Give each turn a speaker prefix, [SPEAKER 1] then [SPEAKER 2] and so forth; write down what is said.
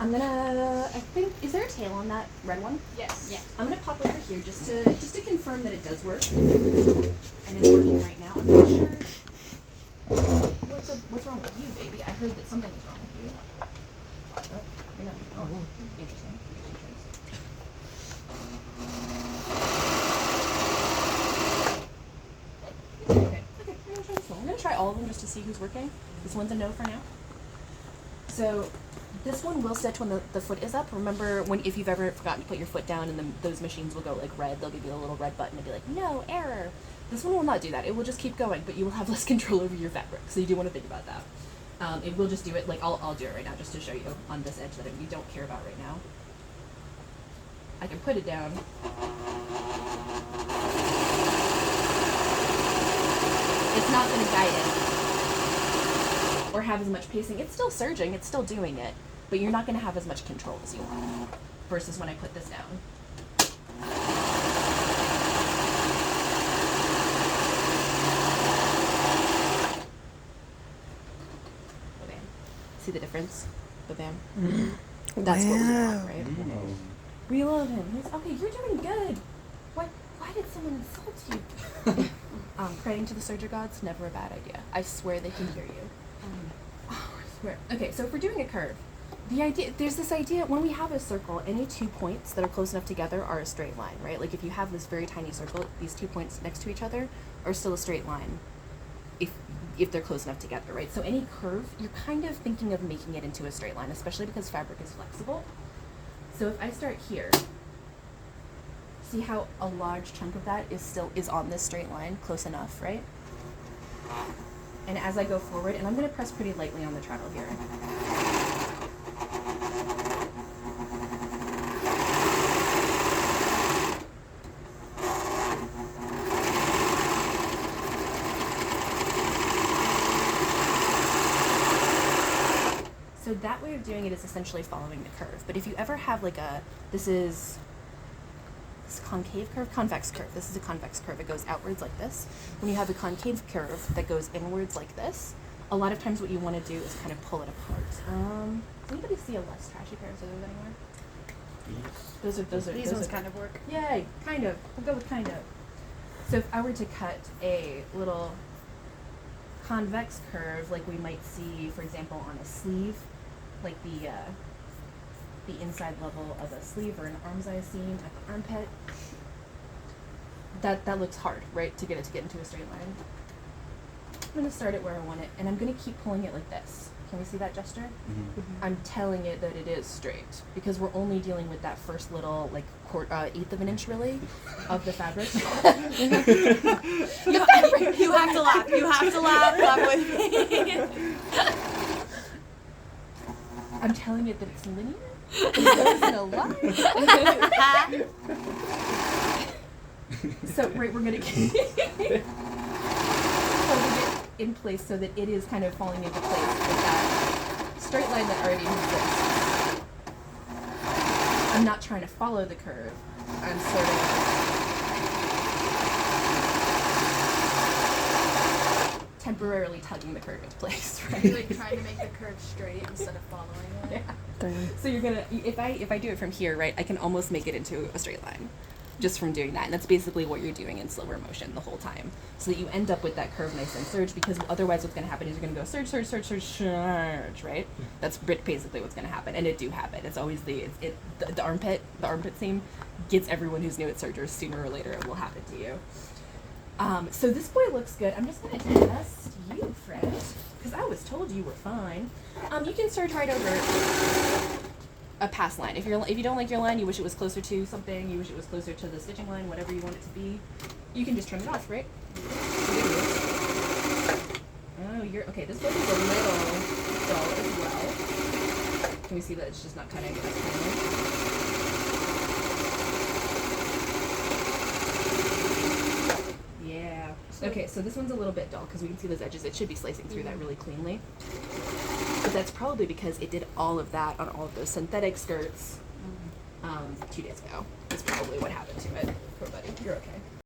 [SPEAKER 1] I'm gonna, I think, is there a tail on that red one?
[SPEAKER 2] Yes.
[SPEAKER 1] Yeah. I'm gonna pop over here just to confirm that it does work. And it's working right now. I'm not sure. What's wrong with you, baby? I heard that something was wrong with you. Oh, you're not. Oh, interesting. Okay. I'm gonna try all of them just to see who's working. This one's a no for now. So this one will stitch when the foot is up. Remember if you've ever forgotten to put your foot down and then those machines will go like red, they'll give you a little red button and be like, no, error. This one will not do that. It will just keep going, but you will have less control over your fabric. So you do want to think about that. It will just do it, like I'll do it right now just to show you on this edge that we don't care about right now. I can put it down. It's not going to guide it or have as much pacing. It's still surging, it's still doing it, but you're not going to have as much control as you want versus when I put this down. Ba-bam. See the difference? Ba-bam. Mm-hmm. That's what we want, right? Mm-hmm. We love him. He's, okay, you're doing good. Why did someone insult you? Praying to the serger gods, never a bad idea. I swear they can hear you. Oh, I swear. Okay, so if we're doing a curve, there's this idea, when we have a circle, any 2 points that are close enough together are a straight line, right? Like if you have this very tiny circle, these 2 points next to each other are still a straight line if they're close enough together, right? So any curve, you're kind of thinking of making it into a straight line, especially because fabric is flexible. So if I start here, see how a large chunk of that is on this straight line, close enough, right? And as I go forward, and I'm going to press pretty lightly on the treadle here. So that way of doing it is essentially following the curve. But if you ever have like this is concave curve, convex curve. This is a convex curve. It goes outwards like this. When you have a concave curve that goes inwards like this, a lot of times what you want to do is kind of pull it apart. Does anybody see a less trashy pair of scissors anywhere? Yes. These ones kind of work. Yay, kind of. We'll go with kind of. So if I were to cut a little convex curve like we might see, for example, on a sleeve, like the inside level of a sleeve or an arm's eye seam at the armpit. That looks hard, right? To get into a straight line. I'm going to start it where I want it, and I'm going to keep pulling it like this. Can we see that gesture? Mm-hmm. I'm telling it that it is straight because we're only dealing with that first little like eighth of an inch really of the fabric.
[SPEAKER 2] You have to laugh. You have to laugh. Laugh with me.
[SPEAKER 1] I'm telling it that it's linear. It goes in a line. So right, we're gonna keep holding it in place so that it is kind of falling into place with that straight line that already exists. I'm not trying to follow the curve. I'm sort of temporarily tugging the curve into place, right?
[SPEAKER 2] Like trying to make the curve straight instead of following it.
[SPEAKER 1] Yeah. So you're gonna, if I do it from here, right, I can almost make it into a straight line just from doing that. And that's basically what you're doing in slower motion the whole time. So that you end up with that curve nice and surge, because otherwise what's gonna happen is you're gonna go surge, surge, surge, surge, surge, right? That's basically what's gonna happen. And it do happen. It's always the armpit seam gets everyone who's new at sergers sooner or later. It will happen to you. So this boy looks good. I'm just gonna test you, friend, because I was told you were fine. You can serge right over a pass line. If you don't like your line, you wish it was closer to something, you wish it was closer to the stitching line, whatever you want it to be, you can just trim it off, right? Oh, you're okay. This book is a little dull as well. Can we see that it's just not cutting as cleanly? Yeah. Okay, so this one's a little bit dull because we can see those edges. It should be slicing through that really cleanly. But that's probably because it did all of that on all of those synthetic skirts 2 days ago. That's probably what happened to it. Poor buddy. You're okay.